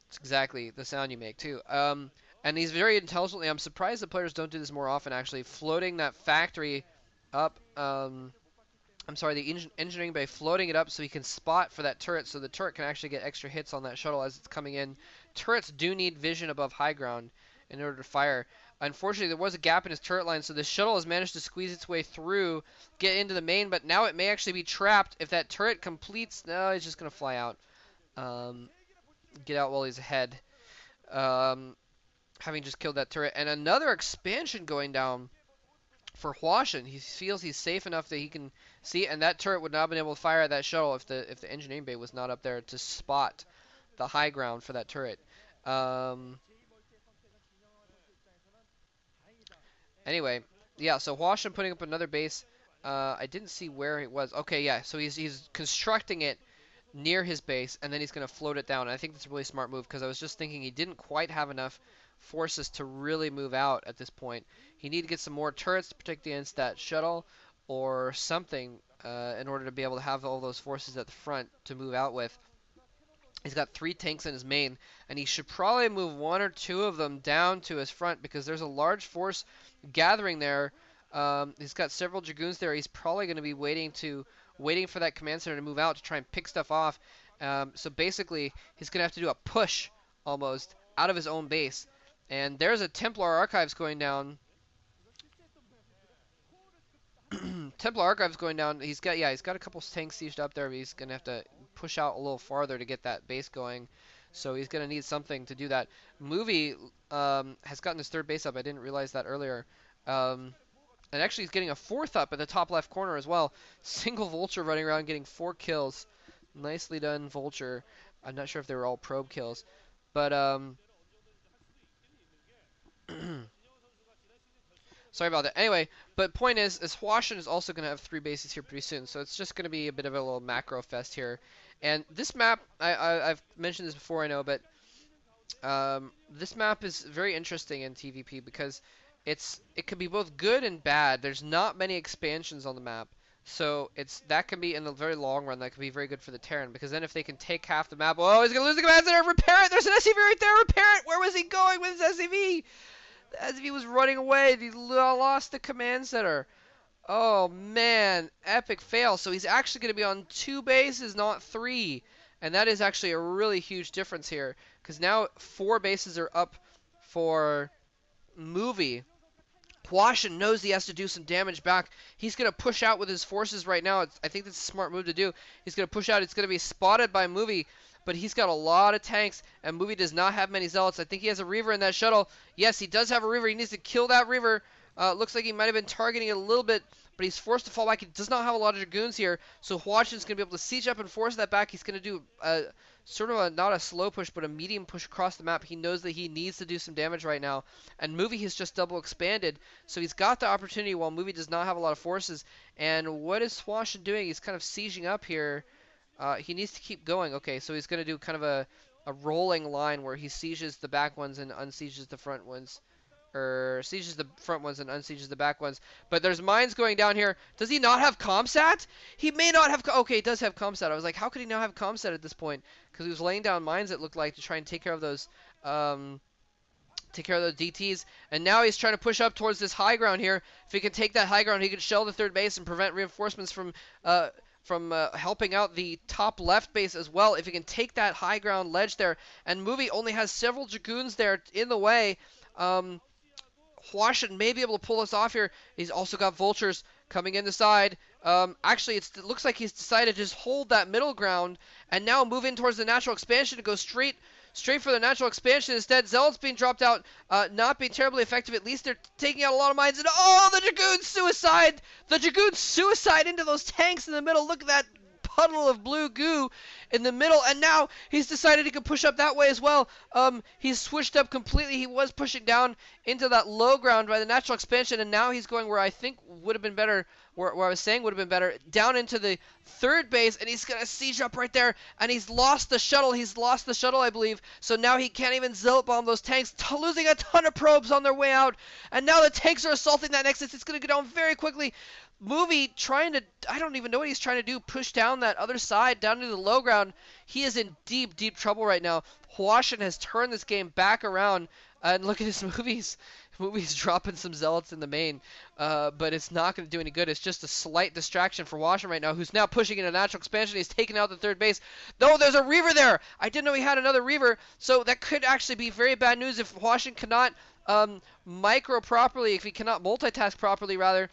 It's exactly the sound you make too. And he's very intelligently. I'm surprised the players don't do this more often. Actually, floating that factory up. I'm sorry, the engineering bay, floating it up so he can spot for that turret, so the turret can actually get extra hits on that shuttle as it's coming in. Turrets do need vision above high ground in order to fire. Unfortunately, there was a gap in his turret line, so the shuttle has managed to squeeze its way through, get into the main, but now it may actually be trapped. If that turret completes, no, it's just going to fly out. Um, get out while he's ahead. Um, having just killed that turret. And another expansion going down for Hwasin. He feels he's safe enough that he can see, and that turret would not have been able to fire at that shuttle if the engineering bay was not up there to spot the high ground for that turret. Um, anyway, yeah, so Hwasin putting up another base. I didn't see where it was. Okay, yeah, so he's constructing it near his base, and then he's going to float it down. And I think that's a really smart move because I was just thinking he didn't quite have enough forces to really move out at this point. He needed to get some more turrets to protect against that shuttle or something in order to be able to have all those forces at the front to move out with. He's got 3 tanks in his main, and he should probably move 1 or 2 of them down to his front because there's a large force gathering there. He's got several Dragoons there. He's probably going to be waiting for that command center to move out to try and pick stuff off. So basically, he's going to have to do a push almost out of his own base. And there's a Templar Archives going down. Templar Archives going down. He's got a couple tanks sieged up there, but he's going to have to push out a little farther to get that base going. So he's going to need something to do that. mOvie has gotten his 3rd base up. I didn't realize that earlier. And actually, he's getting a 4th up at the top left corner as well. Single Vulture running around getting 4 kills. Nicely done, Vulture. I'm not sure if they were all probe kills. But, sorry about that. Anyway, but point is Hwasin is also going to have 3 bases here pretty soon. So it's just going to be a bit of a little macro fest here. And this map, I've mentioned this before, I know, but this map is very interesting in TVP because it can be both good and bad. There's not many expansions on the map, so that can be in the very long run. That can be very good for the Terran because then if they can take half the map, oh, he's gonna lose the command center. Repair it. There's an SCV right there. Repair it. Where was he going with his SCV? The SCV was running away. He lost the command center. Oh man, epic fail. So he's actually going to be on 2 bases, not 3. And that is actually a really huge difference here. Because now 4 bases are up for mOvie. Hwasin knows he has to do some damage back. He's going to push out with his forces right now. I think that's a smart move to do. He's going to push out. It's going to be spotted by mOvie. But he's got a lot of tanks, and mOvie does not have many zealots. I think he has a Reaver in that shuttle. Yes, he does have a Reaver. He needs to kill that Reaver. Looks like he might have been targeting it a little bit, but he's forced to fall back. He does not have a lot of Dragoons here, so Hwasin's going to be able to siege up and force that back. He's going to do sort of not a slow push, but a medium push across the map. He knows that he needs to do some damage right now, and mOvie has just double expanded, so he's got the opportunity while mOvie does not have a lot of forces. And what is Hwasin doing? He's kind of sieging up here. He needs to keep going. Okay, so he's going to do kind of a rolling line where he sieges the back ones and unsieges the front ones. Or sieges the front ones and unsieges the back ones. But there's mines going down here. Does he not have ComSat? He may not have... Okay, he does have ComSat. I was like, how could he not have ComSat at this point? Because he was laying down mines, it looked like, to try and take care of those... DTs. And now he's trying to push up towards this high ground here. If he can take that high ground, he could shell the 3rd base and prevent reinforcements from helping out the top left base as well. If he can take that high ground ledge there. And mOvie only has several Dragoons there in the way. Hwasin may be able to pull us off here. He's also got Vultures coming in the side. Actually, it looks like he's decided to just hold that middle ground and now move in towards the natural expansion to go straight for the natural expansion. Instead, Zealots being dropped out, not being terribly effective. At least they're taking out a lot of mines. And oh, the Dragoon suicide! The Dragoon suicide into those tanks in the middle. Look at that puddle of blue goo in the middle, and now he's decided he can push up that way as well. He's switched up completely. He was pushing down into that low ground by the natural expansion, and now he's going where I think would have been better, where I was saying would have been better, down into the 3rd base, and he's going to siege up right there, and he's lost the shuttle. He's lost the shuttle, I believe, so now he can't even zealot bomb those tanks, losing a ton of probes on their way out, and now the tanks are assaulting that nexus. It's going to go down very quickly. mOvie trying to, I don't even know what he's trying to do, push down that other side, down to the low ground. He is in deep, deep trouble right now. Hwasin has turned this game back around, and look at his movies. Movie's dropping some zealots in the main, but it's not going to do any good. It's just a slight distraction for Hwasin right now, who's now pushing into natural expansion. He's taking out the third base. No, there's a Reaver there. I didn't know he had another Reaver, so that could actually be very bad news if Hwasin cannot micro properly, if he cannot multitask properly, rather.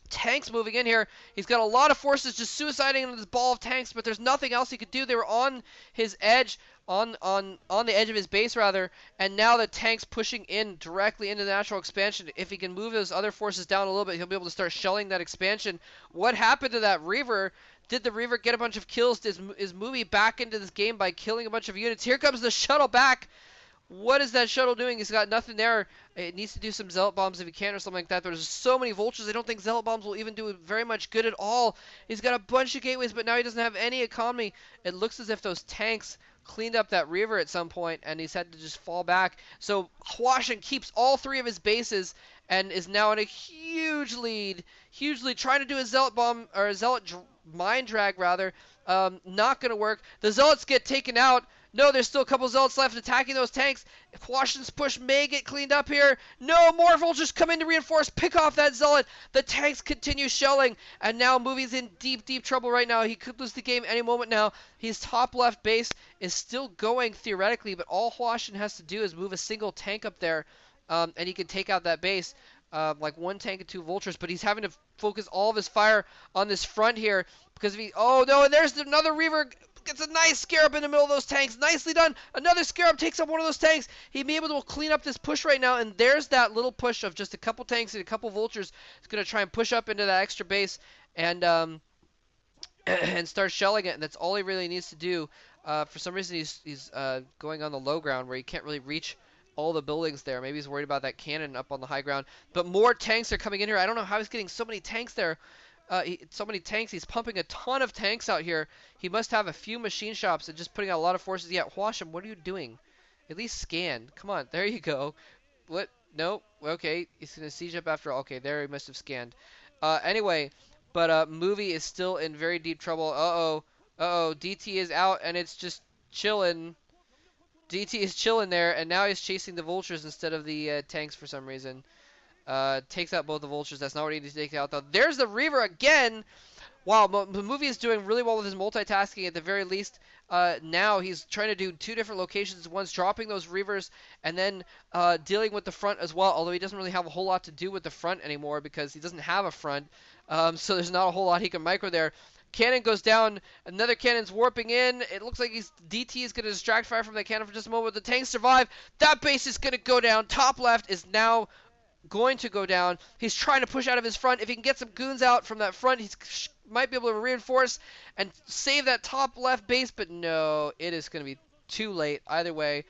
Tanks moving in here. He's got a lot of forces just suiciding into this ball of tanks, but there's nothing else he could do. They were on his edge, on the edge of his base rather, and now the tanks pushing in directly into the natural expansion. If he can move those other forces down a little bit, he'll be able to start shelling that expansion. What happened to that Reaver? Did the Reaver get a bunch of kills? Is mOvie back into this game by killing a bunch of units? Here comes the shuttle back. What is that shuttle doing? He's got nothing there. It needs to do some zealot bombs if he can or something like that. There's so many vultures. I don't think zealot bombs will even do very much good at all. He's got a bunch of gateways, but now he doesn't have any economy. It looks as if those tanks cleaned up that Reaver at some point, and he's had to just fall back. So Hwasin keeps all three of his bases and is now in a huge lead. Hugely trying to do a zealot bomb, or a zealot mine drag rather. Not going to work. The zealots get taken out. No, there's still a couple zealots left attacking those tanks. If Hwasin's push may get cleaned up here. No, more vultures come in to reinforce. Pick off that zealot. The tanks continue shelling. And now mOvie's in deep, deep trouble right now. He could lose the game any moment now. His top left base is still going theoretically, but all Hwasin has to do is move a single tank up there, and he can take out that base. Like one tank and two vultures, but he's having to focus all of his fire on this front here because if he, oh no, and there's another Reaver. Gets a nice scarab in the middle of those tanks. Nicely done. Another scarab takes up one of those tanks. He'd be able to clean up this push right now, and there's that little push of just a couple tanks and a couple vultures. He's going to try and push up into that extra base and and start shelling it, and that's all he really needs to do. For some reason, he's going on the low ground where he can't really reach all the buildings there. Maybe he's worried about that cannon up on the high ground. But more tanks are coming in here. I don't know how he's getting so many tanks there. So many tanks. He's pumping a ton of tanks out here. He must have a few machine shops and just putting out a lot of forces. Yeah, Hwasin, what are you doing? At least scan. Come on, there you go. What? Nope. Okay, he's gonna siege up after all. Okay, there he must have scanned. Anyway, but mOvie is still in very deep trouble. Uh-oh. DT is out and it's just chilling. DT is chilling there, and now he's chasing the vultures instead of the tanks for some reason. Takes out both the vultures. That's not what he needs to take out, though. There's the Reaver again. Wow, mOvie is doing really well with his multitasking at the very least. Now he's trying to do two different locations. One's dropping those Reavers and then dealing with the front as well, although he doesn't really have a whole lot to do with the front anymore because he doesn't have a front. So there's not a whole lot he can micro there. Cannon goes down. Another cannon's warping in. It looks like DT is going to distract fire from that cannon for just a moment. The tanks survive. That base is going to go down. Top left is now going to go down. He's trying to push out of his front. If he can get some goons out from that front, he might be able to reinforce and save that top left base, but no, it is going to be too late. Either way,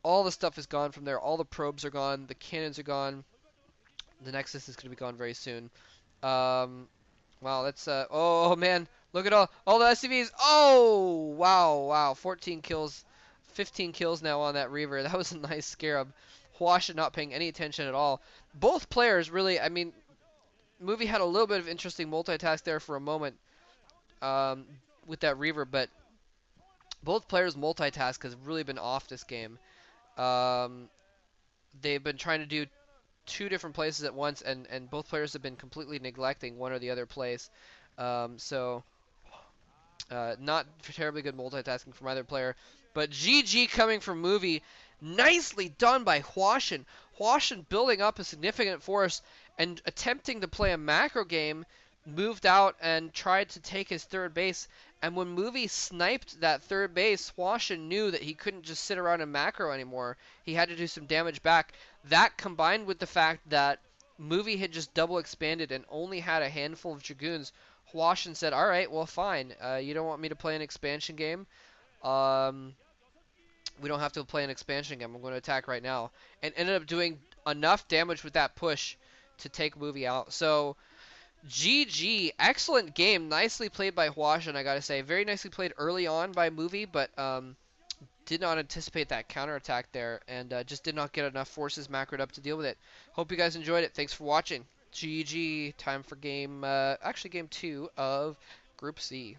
all the stuff is gone from there. All the probes are gone. The cannons are gone. The Nexus is going to be gone very soon. Wow, that's oh man, look at all the SCVs. Oh, wow. 14 kills, 15 kills now on that Reaver. That was a nice scarab. Hwasin not paying any attention at all. Both players really, I mean, mOvie had a little bit of interesting multitask there for a moment with that Reaver, but both players' multitask has really been off this game. They've been trying to do two different places at once, and both players have been completely neglecting one or the other place. So not terribly good multitasking from either player. But GG coming from mOvie. Nicely done by Hwasin. Hwasin building up a significant force and attempting to play a macro game, moved out and tried to take his third base. And when mOvie sniped that third base, Hwasin knew that he couldn't just sit around and macro anymore. He had to do some damage back. That combined with the fact that mOvie had just double expanded and only had a handful of Dragoons, Hwasin said, all right, well, fine. You don't want me to play an expansion game? We don't have to play an expansion game. I'm going to attack right now. And ended up doing enough damage with that push to take mOvie out. So, GG. Excellent game. Nicely played by Hwasin, I got to say. Very nicely played early on by mOvie, but did not anticipate that counterattack there and just did not get enough forces macroed up to deal with it. Hope you guys enjoyed it. Thanks for watching. GG. Time for game, actually game two of Group C.